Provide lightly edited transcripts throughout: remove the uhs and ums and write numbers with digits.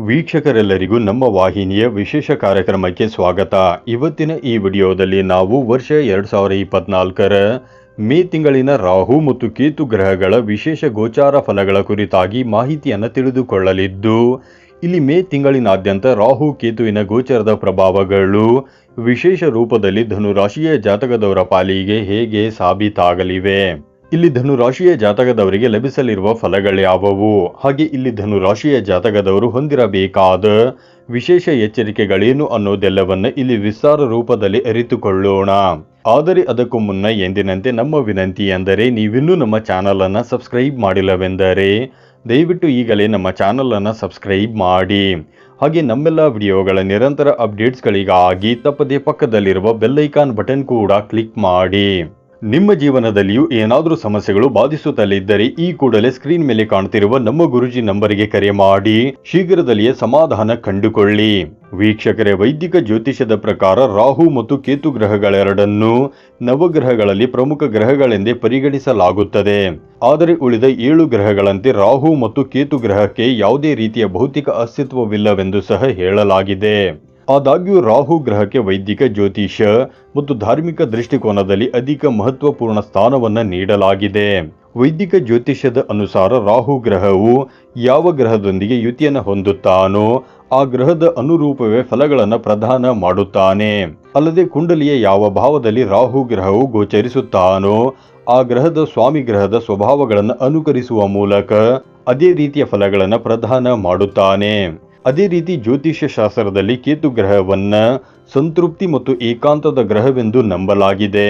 ವೀಕ್ಷಕರೆಲ್ಲರಿಗೂ ನಮ್ಮ ವಾಹಿನಿಯ ವಿಶೇಷ ಕಾರ್ಯಕ್ರಮಕ್ಕೆ ಸ್ವಾಗತ. ಇವತ್ತಿನ ಈ ವಿಡಿಯೋದಲ್ಲಿ ನಾವು ವರ್ಷ 2024ರ ಮೇ ತಿಂಗಳಿನ ರಾಹು ಮತ್ತು ಕೇತು ಗ್ರಹಗಳ ವಿಶೇಷ ಗೋಚಾರ ಫಲಗಳ ಕುರಿತಾಗಿ ಮಾಹಿತಿಯನ್ನು ತಿಳಿದುಕೊಳ್ಳಲಿದ್ದು, ಇಲ್ಲಿ ಮೇ ತಿಂಗಳಿನಾದ್ಯಂತ ರಾಹು ಕೇತುವಿನ ಗೋಚರದ ಪ್ರಭಾವಗಳು ವಿಶೇಷ ರೂಪದಲ್ಲಿ ಧನುರಾಶಿಯ ಜಾತಕದವರ ಪಾಲಿಗೆ ಹೇಗೆ ಸಾಬೀತಾಗಲಿವೆ, ಇಲ್ಲಿ ಧನುರಾಶಿಯ ಜಾತಕದವರಿಗೆ ಲಭಿಸಲಿರುವ ಫಲಗಳ್ಯಾವುವು, ಹಾಗೆ ಇಲ್ಲಿ ಧನುರಾಶಿಯ ಜಾತಕದವರು ಹೊಂದಿರಬೇಕಾದ ವಿಶೇಷ ಎಚ್ಚರಿಕೆಗಳೇನು ಅನ್ನೋದೆಲ್ಲವನ್ನ ಇಲ್ಲಿ ವಿಸ್ತಾರ ರೂಪದಲ್ಲಿ ಅರಿತುಕೊಳ್ಳೋಣ. ಆದರೆ ಅದಕ್ಕೂ ಮುನ್ನ ಎಂದಿನಂತೆ ನಮ್ಮ ವಿನಂತಿ ಎಂದರೆ, ನೀವಿನ್ನೂ ನಮ್ಮ ಚಾನಲ್ ಅನ್ನು ಸಬ್ಸ್ಕ್ರೈಬ್ ಮಾಡಿಲ್ಲವೆಂದರೆ ದಯವಿಟ್ಟು ಈಗಲೇ ನಮ್ಮ ಚಾನಲ್ ಅನ್ನು ಸಬ್ಸ್ಕ್ರೈಬ್ ಮಾಡಿ. ಹಾಗೆ ನಮ್ಮೆಲ್ಲ ವಿಡಿಯೋಗಳ ನಿರಂತರ ಅಪ್ಡೇಟ್ಸ್ಗಳಿಗಾಗಿ ತಪ್ಪದೇ ಪಕ್ಕದಲ್ಲಿರುವ ಬೆಲ್ ಐಕಾನ್ ಬಟನ್ ಕೂಡ ಕ್ಲಿಕ್ ಮಾಡಿ. ನಿಮ್ಮ ಜೀವನದಲ್ಲಿಯೂ ಏನಾದರೂ ಸಮಸ್ಯೆಗಳು ಬಾಧಿಸುತ್ತಲಿದ್ದರೆ ಈ ಕೂಡಲೇ ಸ್ಕ್ರೀನ್ ಮೇಲೆ ಕಾಣ್ತಿರುವ ನಮ್ಮ ಗುರುಜಿ ನಂಬರಿಗೆ ಕರೆ ಮಾಡಿ ಶೀಘ್ರದಲ್ಲಿಯೇ ಸಮಾಧಾನ ಕಂಡುಕೊಳ್ಳಿ. ವೀಕ್ಷಕರೇ, ವೈದಿಕ ಜ್ಯೋತಿಷ್ಯದ ಪ್ರಕಾರ ರಾಹು ಮತ್ತು ಕೇತು ಗ್ರಹಗಳೆರಡನ್ನೂ ನವಗ್ರಹಗಳಲ್ಲಿ ಪ್ರಮುಖ ಗ್ರಹಗಳೆಂದೇ ಪರಿಗಣಿಸಲಾಗುತ್ತದೆ. ಆದರೆ ಉಳಿದ 7 ಗ್ರಹಗಳಂತೆ ರಾಹು ಮತ್ತು ಕೇತು ಗ್ರಹಕ್ಕೆ ಯಾವುದೇ ರೀತಿಯ ಭೌತಿಕ ಅಸ್ತಿತ್ವವಿಲ್ಲವೆಂದು ಸಹ ಹೇಳಲಾಗಿದೆ. ಆದಾಗ್ಯೂ ರಾಹು ಗ್ರಹಕ್ಕೆ ವೈದಿಕ ಜ್ಯೋತಿಷ್ಯ ಮತ್ತು ಧಾರ್ಮಿಕ ದೃಷ್ಟಿಕೋನದಲ್ಲಿ ಅಧಿಕ ಮಹತ್ವಪೂರ್ಣ ಸ್ಥಾನವನ್ನು ನೀಡಲಾಗಿದೆ. ವೈದಿಕ ಜ್ಯೋತಿಷ್ಯದ ಅನುಸಾರ ರಾಹು ಗ್ರಹವು ಯಾವ ಗ್ರಹದೊಂದಿಗೆ ಯುತಿಯನ್ನು ಹೊಂದುತ್ತಾನೋ ಆ ಗ್ರಹದ ಅನುರೂಪವೇ ಫಲಗಳನ್ನು ಪ್ರದಾನ ಮಾಡುತ್ತಾನೆ. ಅಲ್ಲದೆ ಕುಂಡಲಿಯ ಯಾವ ಭಾವದಲ್ಲಿ ರಾಹು ಗ್ರಹವು ಗೋಚರಿಸುತ್ತಾನೋ ಆ ಗ್ರಹದ ಸ್ವಾಮಿ ಗ್ರಹದ ಸ್ವಭಾವಗಳನ್ನು ಅನುಕರಿಸುವ ಮೂಲಕ ಅದೇ ರೀತಿಯ ಫಲಗಳನ್ನು ಪ್ರದಾನ ಮಾಡುತ್ತಾನೆ. ಅದೇ ರೀತಿ ಜ್ಯೋತಿಷ್ಯ ಶಾಸ್ತ್ರದಲ್ಲಿ ಕೇತು ಗ್ರಹವನ್ನ ಸಂತೃಪ್ತಿ ಮತ್ತು ಏಕಾಂತದ ಗ್ರಹವೆಂದು ನಂಬಲಾಗಿದೆ.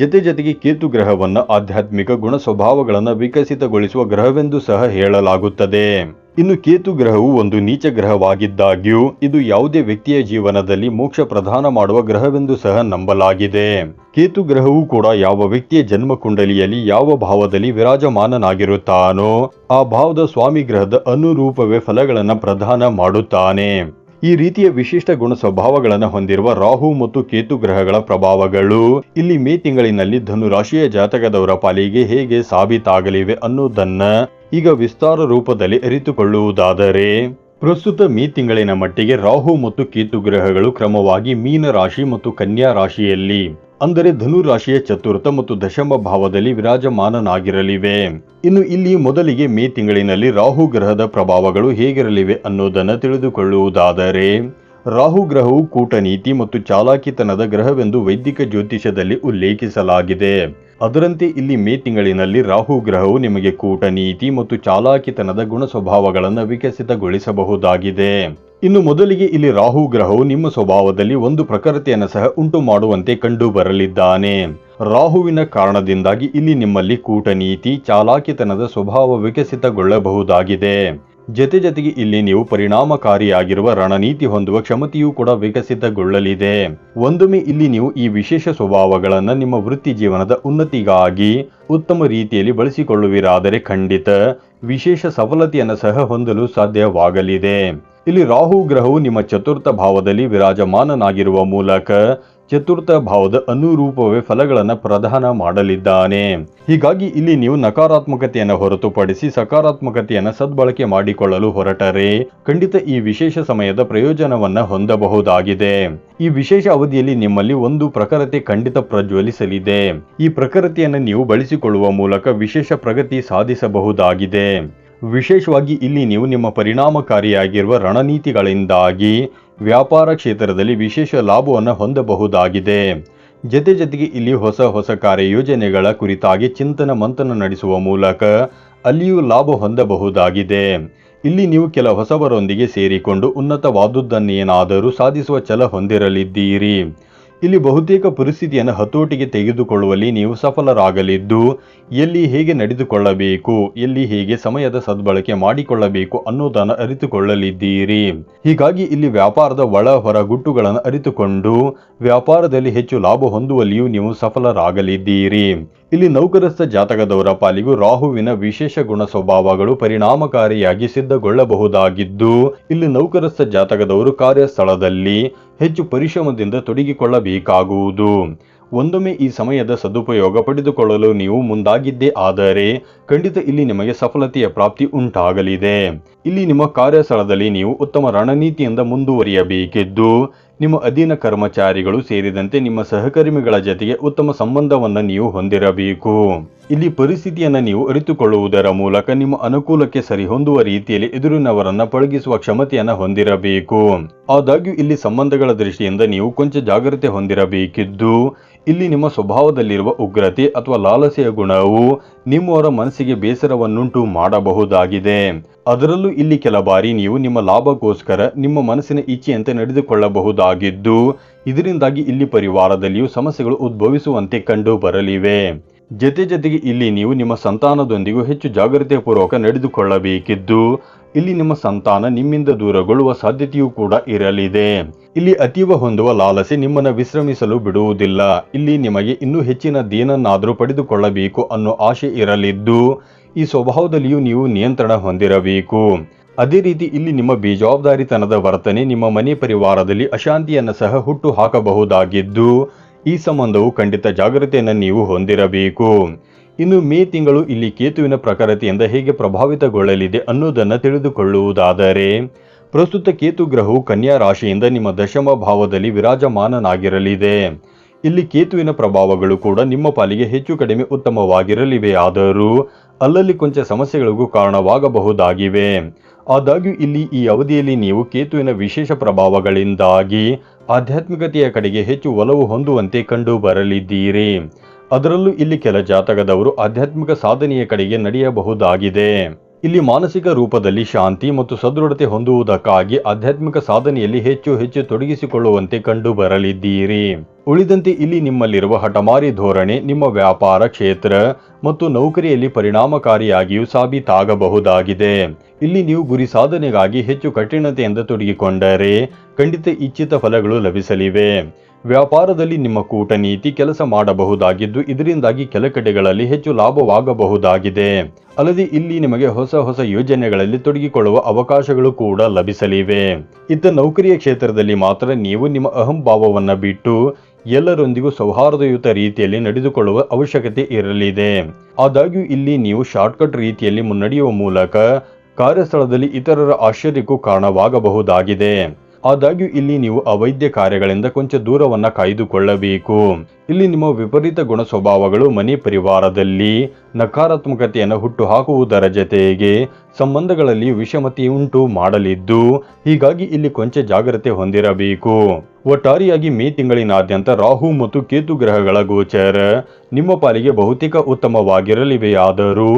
ಜೊತೆಗೆ ಕೇತು ಗ್ರಹವನ್ನ ಆಧ್ಯಾತ್ಮಿಕ ಗುಣ ಸ್ವಭಾವಗಳನ್ನು ವಿಕಸಿತಗೊಳಿಸುವ ಗ್ರಹವೆಂದು ಸಹ ಹೇಳಲಾಗುತ್ತದೆ. ಇನ್ನು ಕೇತು ಗ್ರಹವು ಒಂದು ನೀಚ ಗ್ರಹವಾಗಿದ್ದಾಗ್ಯೂ ಇದು ಯಾವುದೇ ವ್ಯಕ್ತಿಯ ಜೀವನದಲ್ಲಿ ಮೋಕ್ಷ ಪ್ರದಾನ ಮಾಡುವ ಗ್ರಹವೆಂದು ಸಹ ನಂಬಲಾಗಿದೆ. ಕೇತು ಗ್ರಹವು ಕೂಡ ಯಾವ ವ್ಯಕ್ತಿಯ ಜನ್ಮ ಕುಂಡಲಿಯಲ್ಲಿ ಯಾವ ಭಾವದಲ್ಲಿ ವಿರಾಜಮಾನನಾಗಿರುತ್ತಾನೋ ಆ ಭಾವದ ಸ್ವಾಮಿ ಗ್ರಹದ ಅನುರೂಪವೇ ಫಲಗಳನ್ನು ಪ್ರದಾನ ಮಾಡುತ್ತಾನೆ. ಈ ರೀತಿಯ ವಿಶಿಷ್ಟ ಗುಣ ಸ್ವಭಾವಗಳನ್ನು ಹೊಂದಿರುವ ರಾಹು ಮತ್ತು ಕೇತು ಗ್ರಹಗಳ ಪ್ರಭಾವಗಳು ಇಲ್ಲಿ ಮೇ ತಿಂಗಳಿನಲ್ಲಿ ಧನುರಾಶಿಯ ಜಾತಕದವರ ಪಾಲಿಗೆ ಹೇಗೆ ಸಾಬೀತಾಗಲಿವೆ ಅನ್ನೋದನ್ನ ಈಗ ವಿಸ್ತಾರ ರೂಪದಲ್ಲಿ ಅರಿತುಕೊಳ್ಳುವುದಾದರೆ, ಪ್ರಸ್ತುತ ಮೇ ತಿಂಗಳಿನ ಮಟ್ಟಿಗೆ ರಾಹು ಮತ್ತು ಕೇತು ಗ್ರಹಗಳು ಕ್ರಮವಾಗಿ ಮೀನ ರಾಶಿ ಮತ್ತು ಕನ್ಯಾ ರಾಶಿಯಲ್ಲಿ, ಅಂದರೆ ಧನು ರಾಶಿಯ ಚತುರ್ಥ ಮತ್ತು ದಶಮ ಭಾವದಲ್ಲಿ ವಿರಾಜಮಾನನಾಗಿರಲಿವೆ. ಇನ್ನು ಇಲ್ಲಿ ಮೊದಲಿಗೆ ಮೇ ತಿಂಗಳಿನಲ್ಲಿ ರಾಹು ಗ್ರಹದ ಪ್ರಭಾವಗಳು ಹೇಗಿರಲಿವೆ ಅನ್ನೋದನ್ನು ತಿಳಿದುಕೊಳ್ಳುವುದಾದರೆ, ರಾಹು ಗ್ರಹವು ಕೂಟನೀತಿ ಮತ್ತು ಚಾಲಾಕಿತನದ ಗ್ರಹವೆಂದು ವೈದಿಕ ಜ್ಯೋತಿಷ್ಯದಲ್ಲಿ ಉಲ್ಲೇಖಿಸಲಾಗಿದೆ. ಅದರಂತೆ ಇಲ್ಲಿ ಮೇ ತಿಂಗಳಿನಲ್ಲಿ ರಾಹು ಗ್ರಹವು ನಿಮಗೆ ಕೂಟನೀತಿ ಮತ್ತು ಚಾಲಾಕಿತನದ ಗುಣ ಸ್ವಭಾವಗಳನ್ನು ವಿಕಸಿತಗೊಳಿಸಬಹುದಾಗಿದೆ. ಇನ್ನು ಮೊದಲಿಗೆ ಇಲ್ಲಿ ರಾಹು ಗ್ರಹವು ನಿಮ್ಮ ಸ್ವಭಾವದಲ್ಲಿ ಒಂದು ಪ್ರಖರತೆಯನ್ನು ಸಹ ಉಂಟು ಮಾಡುವಂತೆ ಕಂಡು ಬರಲಿದ್ದಾನೆ. ರಾಹುವಿನ ಕಾರಣದಿಂದಾಗಿ ಇಲ್ಲಿ ನಿಮ್ಮಲ್ಲಿ ಕೂಟನೀತಿ ಚಾಲಾಕಿತನದ ಸ್ವಭಾವ ವಿಕಸಿತಗೊಳ್ಳಬಹುದಾಗಿದೆ. ಜೊತೆಗೆ ಇಲ್ಲಿ ನೀವು ಪರಿಣಾಮಕಾರಿಯಾಗಿರುವ ರಣನೀತಿ ಹೊಂದುವ ಕ್ಷಮತೆಯೂ ಕೂಡ ವಿಕಸಿತಗೊಳ್ಳಲಿದೆ. ಒಂದೊಮ್ಮೆ ಇಲ್ಲಿ ನೀವು ಈ ವಿಶೇಷ ಸ್ವಭಾವಗಳನ್ನು ನಿಮ್ಮ ವೃತ್ತಿ ಜೀವನದ ಉನ್ನತಿಗಾಗಿ ಉತ್ತಮ ರೀತಿಯಲ್ಲಿ ಬಳಸಿಕೊಳ್ಳುವಿರಾದರೆ ಖಂಡಿತ ವಿಶೇಷ ಸಫಲತೆಯನ್ನು ಸಹ ಹೊಂದಲು ಸಾಧ್ಯವಾಗಲಿದೆ. ಇಲ್ಲಿ ರಾಹು ಗ್ರಹವು ನಿಮ್ಮ ಚತುರ್ಥ ಭಾವದಲ್ಲಿ ವಿರಾಜಮಾನನಾಗಿರುವ ಮೂಲಕ ಚತುರ್ಥ ಭಾವದ ಅನುರೂಪವೇ ಫಲಗಳನ್ನು ಪ್ರದಾನ ಮಾಡಲಿದ್ದಾನೆ. ಹೀಗಾಗಿ ಇಲ್ಲಿ ನೀವು ನಕಾರಾತ್ಮಕತೆಯನ್ನು ಹೊರತುಪಡಿಸಿ ಸಕಾರಾತ್ಮಕತೆಯನ್ನು ಸದ್ಬಳಕೆ ಮಾಡಿಕೊಳ್ಳಲು ಹೊರಟರೆ ಖಂಡಿತ ಈ ವಿಶೇಷ ಸಮಯದ ಪ್ರಯೋಜನವನ್ನ ಹೊಂದಬಹುದಾಗಿದೆ. ಈ ವಿಶೇಷ ಅವಧಿಯಲ್ಲಿ ನಿಮ್ಮಲ್ಲಿ ಒಂದು ಪ್ರಖರತೆ ಖಂಡಿತ ಪ್ರಜ್ವಲಿಸಲಿದೆ. ಈ ಪ್ರಖರತೆಯನ್ನು ನೀವು ಬಳಸಿಕೊಳ್ಳುವ ಮೂಲಕ ವಿಶೇಷ ಪ್ರಗತಿ ಸಾಧಿಸಬಹುದಾಗಿದೆ. ವಿಶೇಷವಾಗಿ ಇಲ್ಲಿ ನೀವು ನಿಮ್ಮ ಪರಿಣಾಮಕಾರಿಯಾಗಿರುವ ರಣನೀತಿಗಳಿಂದಾಗಿ ವ್ಯಾಪಾರ ಕ್ಷೇತ್ರದಲ್ಲಿ ವಿಶೇಷ ಲಾಭವನ್ನು ಹೊಂದಬಹುದಾಗಿದೆ. ಜೊತೆಗೆ ಇಲ್ಲಿ ಹೊಸ ಕಾರ್ಯಯೋಜನೆಗಳ ಕುರಿತಾಗಿ ಚಿಂತನ ಮಂಥನ ನಡೆಸುವ ಮೂಲಕ ಅಲ್ಲಿಯೂ ಲಾಭ ಹೊಂದಬಹುದಾಗಿದೆ. ಇಲ್ಲಿ ನೀವು ಕೆಲ ಹೊಸಬರೊಂದಿಗೆ ಸೇರಿಕೊಂಡು ಉನ್ನತವಾದುದನ್ನೇನಾದರೂ ಸಾಧಿಸುವ ಛಲ ಹೊಂದಿರಲಿದ್ದೀರಿ. ಇಲ್ಲಿ ಬಹುತೇಕ ಪರಿಸ್ಥಿತಿಯನ್ನು ಹತೋಟಿಗೆ ತೆಗೆದುಕೊಳ್ಳುವಲ್ಲಿ ನೀವು ಸಫಲರಾಗಲಿದ್ದು, ಎಲ್ಲಿ ಹೇಗೆ ನಡೆದುಕೊಳ್ಳಬೇಕು, ಎಲ್ಲಿ ಹೇಗೆ ಸಮಯದ ಸದ್ಬಳಕೆ ಮಾಡಿಕೊಳ್ಳಬೇಕು ಅನ್ನೋದನ್ನು ಅರಿತುಕೊಳ್ಳಲಿದ್ದೀರಿ. ಹೀಗಾಗಿ ಇಲ್ಲಿ ವ್ಯಾಪಾರದ ಒಳ ಹೊರ ಗುಟ್ಟುಗಳನ್ನು ಅರಿತುಕೊಂಡು ವ್ಯಾಪಾರದಲ್ಲಿ ಹೆಚ್ಚು ಲಾಭ ಹೊಂದುವಲ್ಲಿಯೂ ನೀವು ಸಫಲರಾಗಲಿದ್ದೀರಿ. ಇಲ್ಲಿ ನೌಕರಸ್ಥ ಜಾತಕದವರ ಪಾಲಿಗೂ ರಾಹುವಿನ ವಿಶೇಷ ಗುಣ ಸ್ವಭಾವಗಳು ಪರಿಣಾಮಕಾರಿಯಾಗಿ ಸಿದ್ಧಗೊಳ್ಳಬಹುದಾಗಿದ್ದು, ಇಲ್ಲಿ ನೌಕರಸ್ಥ ಜಾತಕದವರು ಕಾರ್ಯಸ್ಥಳದಲ್ಲಿ ಹೆಚ್ಚು ಪರಿಶ್ರಮದಿಂದ ತೊಡಗಿಕೊಳ್ಳಬೇಕಾಗುವುದು. ಒಂದೊಮ್ಮೆ ಈ ಸಮಯದ ಸದುಪಯೋಗ ಪಡೆದುಕೊಳ್ಳಲು ನೀವು ಮುಂದಾಗಿದ್ದೇ ಆದರೆ ಖಂಡಿತ ಇಲ್ಲಿ ನಿಮಗೆ ಸಫಲತೆಯ ಪ್ರಾಪ್ತಿ ಉಂಟಾಗಲಿದೆ. ಇಲ್ಲಿ ನಿಮ್ಮ ಕಾರ್ಯಸ್ಥಳದಲ್ಲಿ ನೀವು ಉತ್ತಮ ರಣನೀತಿಯಿಂದ ಮುಂದುವರಿಯಬೇಕಿದ್ದು ನಿಮ್ಮ ಅಧೀನ ಕರ್ಮಚಾರಿಗಳು ಸೇರಿದಂತೆ ನಿಮ್ಮ ಸಹಕರ್ಮಿಗಳ ಜೊತೆಗೆ ಉತ್ತಮ ಸಂಬಂಧವನ್ನು ನೀವು ಹೊಂದಿರಬೇಕು. ಇಲ್ಲಿ ಪರಿಸ್ಥಿತಿಯನ್ನು ನೀವು ಅರಿತುಕೊಳ್ಳುವುದರ ಮೂಲಕ ನಿಮ್ಮ ಅನುಕೂಲಕ್ಕೆ ಸರಿಹೊಂದುವ ರೀತಿಯಲ್ಲಿ ಎದುರಿನವರನ್ನ ಪಳಗಿಸುವ ಕ್ಷಮತೆಯನ್ನು ಹೊಂದಿರಬೇಕು. ಆದಾಗ್ಯೂ ಇಲ್ಲಿ ಸಂಬಂಧಗಳ ದೃಷ್ಟಿಯಿಂದ ನೀವು ಕೊಂಚ ಜಾಗ್ರತೆ ಹೊಂದಿರಬೇಕಿದ್ದು ಇಲ್ಲಿ ನಿಮ್ಮ ಸ್ವಭಾವದಲ್ಲಿರುವ ಉಗ್ರತೆ ಅಥವಾ ಲಾಲಸೆಯ ಗುಣವು ನಿಮ್ಮವರ ಮನಸ್ಸಿಗೆ ಬೇಸರವನ್ನುಂಟು ಮಾಡಬಹುದಾಗಿದೆ. ಅದರಲ್ಲೂ ಇಲ್ಲಿ ಕೆಲ ಬಾರಿ ನೀವು ನಿಮ್ಮ ಲಾಭಕ್ಕೋಸ್ಕರ ನಿಮ್ಮ ಮನಸ್ಸಿನ ಇಚ್ಛೆಯಂತೆ ನಡೆದುಕೊಳ್ಳಬಹುದಾಗಿದ್ದು ಇದರಿಂದಾಗಿ ಇಲ್ಲಿ ಪರಿವಾರದಲ್ಲಿಯೂ ಸಮಸ್ಯೆಗಳು ಉದ್ಭವಿಸುವಂತೆ ಕಂಡು ಬರಲಿವೆ. ಜೊತೆಗೆ ಇಲ್ಲಿ ನೀವು ನಿಮ್ಮ ಸಂತಾನದೊಂದಿಗೂ ಹೆಚ್ಚು ಜಾಗ್ರತೆ ಪೂರ್ವಕ ನಡೆದುಕೊಳ್ಳಬೇಕಿದ್ದು ಇಲ್ಲಿ ನಿಮ್ಮ ಸಂತಾನ ನಿಮ್ಮಿಂದ ದೂರಗೊಳ್ಳುವ ಸಾಧ್ಯತೆಯೂ ಕೂಡ ಇರಲಿದೆ. ಇಲ್ಲಿ ಅತೀವ ಹೊಂದುವ ಲಾಲಸೆ ನಿಮ್ಮನ್ನು ವಿಶ್ರಮಿಸಲು ಬಿಡುವುದಿಲ್ಲ. ಇಲ್ಲಿ ನಿಮಗೆ ಇನ್ನೂ ಹೆಚ್ಚಿನದೇನನ್ನಾದರೂ ಪಡೆದುಕೊಳ್ಳಬೇಕು ಅನ್ನೋ ಆಶೆ ಇರಲಿದ್ದು ಈ ಸ್ವಭಾವದಲ್ಲಿಯೂ ನೀವು ನಿಯಂತ್ರಣ ಹೊಂದಿರಬೇಕು. ಅದೇ ರೀತಿ ಇಲ್ಲಿ ನಿಮ್ಮ ಬೇಜವಾಬ್ದಾರಿತನದ ವರ್ತನೆ ನಿಮ್ಮ ಮನೆ ಪರಿವಾರದಲ್ಲಿ ಅಶಾಂತಿಯನ್ನು ಸಹ ಹುಟ್ಟು ಹಾಕಬಹುದಾಗಿದ್ದು ಈ ಸಂಬಂಧವು ಖಂಡಿತ ಜಾಗ್ರತೆಯನ್ನು ನೀವು ಹೊಂದಿರಬೇಕು. ಇನ್ನು ಮೇ ತಿಂಗಳು ಇಲ್ಲಿ ಕೇತುವಿನ ಪ್ರಖರತೆಯಿಂದ ಹೇಗೆ ಪ್ರಭಾವಿತಗೊಳ್ಳಲಿದೆ ಅನ್ನೋದನ್ನು ತಿಳಿದುಕೊಳ್ಳುವುದಾದರೆ ಪ್ರಸ್ತುತ ಕೇತು ಗ್ರಹವು ಕನ್ಯಾ ರಾಶಿಯಿಂದ ನಿಮ್ಮ ದಶಮ ಭಾವದಲ್ಲಿ ವಿರಾಜಮಾನನಾಗಿರಲಿದೆ. ಇಲ್ಲಿ ಕೇತುವಿನ ಪ್ರಭಾವಗಳು ಕೂಡ ನಿಮ್ಮ ಪಾಲಿಗೆ ಹೆಚ್ಚು ಕಡಿಮೆ ಉತ್ತಮವಾಗಿರಲಿವೆ. ಆದರೂ ಅಲ್ಲಲ್ಲಿ ಕೊಂಚ ಸಮಸ್ಯೆಗಳಿಗೂ ಕಾರಣವಾಗಬಹುದಾಗಿವೆ. ಆದಾಗ್ಯೂ ಇಲ್ಲಿ ಈ ಅವಧಿಯಲ್ಲಿ ನೀವು ಕೇತುವಿನ ವಿಶೇಷ ಪ್ರಭಾವಗಳಿಂದಾಗಿ ಆಧ್ಯಾತ್ಮಿಕತೆಯ ಕಡೆಗೆ ಹೆಚ್ಚು ಒಲವು ಹೊಂದುವಂತೆ ಕಂಡು ಬರಲಿದ್ದೀರಿ. ಅದರಲ್ಲೂ ಇಲ್ಲಿ ಕೆಲ ಜಾತಕದವರು ಆಧ್ಯಾತ್ಮಿಕ ಸಾಧನೆಯ ಕಡೆಗೆ ನಡೆಯಬಹುದಾಗಿದೆ. ಇಲ್ಲಿ ಮಾನಸಿಕ ರೂಪದಲ್ಲಿ ಶಾಂತಿ ಮತ್ತು ಸದೃಢತೆ ಹೊಂದುವುದಕ್ಕಾಗಿ ಆಧ್ಯಾತ್ಮಿಕ ಸಾಧನೆಯಲ್ಲಿ ಹೆಚ್ಚು ತೊಡಗಿಸಿಕೊಳ್ಳುವಂತೆ ಕಂಡು ಬರಲಿದ್ದೀರಿ. ಉಳಿದಂತೆ ಇಲ್ಲಿ ನಿಮ್ಮಲ್ಲಿರುವ ಹಠಮಾರಿ ಧೋರಣೆ ನಿಮ್ಮ ವ್ಯಾಪಾರ ಕ್ಷೇತ್ರ ಮತ್ತು ನೌಕರಿಯಲ್ಲಿ ಪರಿಣಾಮಕಾರಿಯಾಗಿಯೂ ಸಾಬೀತಾಗಬಹುದಾಗಿದೆ. ಇಲ್ಲಿ ನೀವು ಗುರಿ ಸಾಧನೆಗಾಗಿ ಹೆಚ್ಚು ಕಠಿಣತೆಯಿಂದ ತೊಡಗಿಕೊಂಡರೆ ಖಂಡಿತ ಇಚ್ಛಿತ ಫಲಗಳು ಲಭಿಸಲಿವೆ. ವ್ಯಾಪಾರದಲ್ಲಿ ನಿಮ್ಮ ಕೂಟನೀತಿ ಕೆಲಸ ಮಾಡಬಹುದಾಗಿದ್ದು ಇದರಿಂದಾಗಿ ಕೆಲ ಕಡೆಗಳಲ್ಲಿ ಹೆಚ್ಚು ಲಾಭವಾಗಬಹುದಾಗಿದೆ. ಅಲ್ಲದೆ ಇಲ್ಲಿ ನಿಮಗೆ ಹೊಸ ಯೋಜನೆಗಳಲ್ಲಿ ತೊಡಗಿಕೊಳ್ಳುವ ಅವಕಾಶಗಳು ಕೂಡ ಲಭಿಸಲಿವೆ. ಇತ್ತ ನೌಕರಿಯ ಕ್ಷೇತ್ರದಲ್ಲಿ ಮಾತ್ರ ನೀವು ನಿಮ್ಮ ಅಹಂಭಾವವನ್ನು ಬಿಟ್ಟು ಎಲ್ಲರೊಂದಿಗೂ ಸೌಹಾರ್ದಯುತ ರೀತಿಯಲ್ಲಿ ನಡೆದುಕೊಳ್ಳುವ ಅವಶ್ಯಕತೆ ಇರಲಿದೆ. ಆದಾಗ್ಯೂ ಇಲ್ಲಿ ನೀವು ಶಾರ್ಟ್ಕಟ್ ರೀತಿಯಲ್ಲಿ ಮುನ್ನಡೆಯುವ ಮೂಲಕ ಕಾರ್ಯಸ್ಥಳದಲ್ಲಿ ಇತರರ ಆಶ್ಚರ್ಯಕ್ಕೂ ಕಾರಣವಾಗಬಹುದಾಗಿದೆ. ಆದಾಗ್ಯೂ ಇಲ್ಲಿ ನೀವು ಅವೈದ್ಯ ಕಾರ್ಯಗಳಿಂದ ಕೊಂಚ ದೂರವನ್ನು ಕಾಯ್ದುಕೊಳ್ಳಬೇಕು. ಇಲ್ಲಿ ನಿಮ್ಮ ವಿಪರೀತ ಗುಣ ಸ್ವಭಾವಗಳು ಮನೆ ಪರಿವಾರದಲ್ಲಿ ನಕಾರಾತ್ಮಕತೆಯನ್ನು ಹುಟ್ಟು ಹಾಕುವುದರ ಜೊತೆಗೆ ಸಂಬಂಧಗಳಲ್ಲಿ ವಿಷಮತೆಯುಂಟು ಮಾಡಲಿದ್ದು ಹೀಗಾಗಿ ಇಲ್ಲಿ ಕೊಂಚ ಜಾಗ್ರತೆ ಹೊಂದಿರಬೇಕು. ಒಟ್ಟಾರೆಯಾಗಿ ಮೇ ತಿಂಗಳಿನಾದ್ಯಂತ ರಾಹು ಮತ್ತು ಕೇತು ಗ್ರಹಗಳ ಗೋಚರ ನಿಮ್ಮ ಪಾಲಿಗೆ ಬಹುತೇಕ ಉತ್ತಮವಾಗಿರಲಿವೆಯಾದರೂ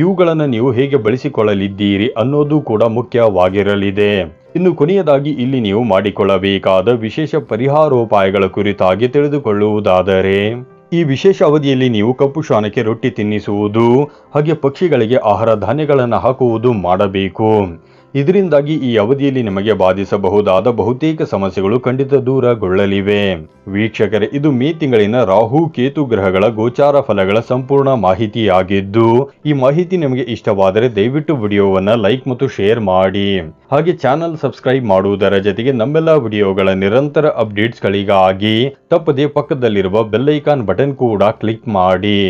ಇವುಗಳನ್ನು ನೀವು ಹೇಗೆ ಬಳಸಿಕೊಳ್ಳಲಿದ್ದೀರಿ ಅನ್ನೋದು ಕೂಡ ಮುಖ್ಯವಾಗಿರಲಿದೆ. ಇನ್ನು ಕೊನೆಯದಾಗಿ ಇಲ್ಲಿ ನೀವು ಮಾಡಿಕೊಳ್ಳಬೇಕಾದ ವಿಶೇಷ ಪರಿಹಾರೋಪಾಯಗಳ ಕುರಿತಾಗಿ ತಿಳಿದುಕೊಳ್ಳುವುದಾದರೆ ಈ ವಿಶೇಷ ಅವಧಿಯಲ್ಲಿ ನೀವು ಕಪ್ಪು ಶ್ವಾನಕ್ಕೆ ರೊಟ್ಟಿ ತಿನ್ನಿಸುವುದು ಹಾಗೆ ಪಕ್ಷಿಗಳಿಗೆ ಆಹಾರ ಧಾನ್ಯಗಳನ್ನು ಹಾಕುವುದು ಮಾಡಬೇಕು. ಇದರಿಂದಾಗಿ ಈ ಅವಧಿಯಲ್ಲಿ ನಿಮಗೆ ಬಾಧಿಸಬಹುದಾದ ಬಹುತೇಕ ಸಮಸ್ಯೆಗಳು ಖಂಡಿತ ದೂರಗೊಳ್ಳಲಿವೆ. ವೀಕ್ಷಕರೇ, ಇದು ಮೇ ತಿಂಗಳಿನ ರಾಹು ಕೇತು ಗ್ರಹಗಳ ಗೋಚಾರ ಫಲಗಳ ಸಂಪೂರ್ಣ ಮಾಹಿತಿಯಾಗಿದ್ದು ಈ ಮಾಹಿತಿ ನಿಮಗೆ ಇಷ್ಟವಾದರೆ ದಯವಿಟ್ಟು ವಿಡಿಯೋವನ್ನು ಲೈಕ್ ಮತ್ತು ಶೇರ್ ಮಾಡಿ. ಹಾಗೆ ಚಾನಲ್ ಸಬ್ಸ್ಕ್ರೈಬ್ ಮಾಡುವುದರ ಜೊತೆಗೆ ನಮ್ಮೆಲ್ಲ ವಿಡಿಯೋಗಳ ನಿರಂತರ ಅಪ್ಡೇಟ್ಸ್ಗಳಿಗಾಗಿ ತಪ್ಪದೆ ಪಕ್ಕದಲ್ಲಿರುವ ಬೆಲ್ ಐಕಾನ್ ಬಟನ್ ಕೂಡ ಕ್ಲಿಕ್ ಮಾಡಿ.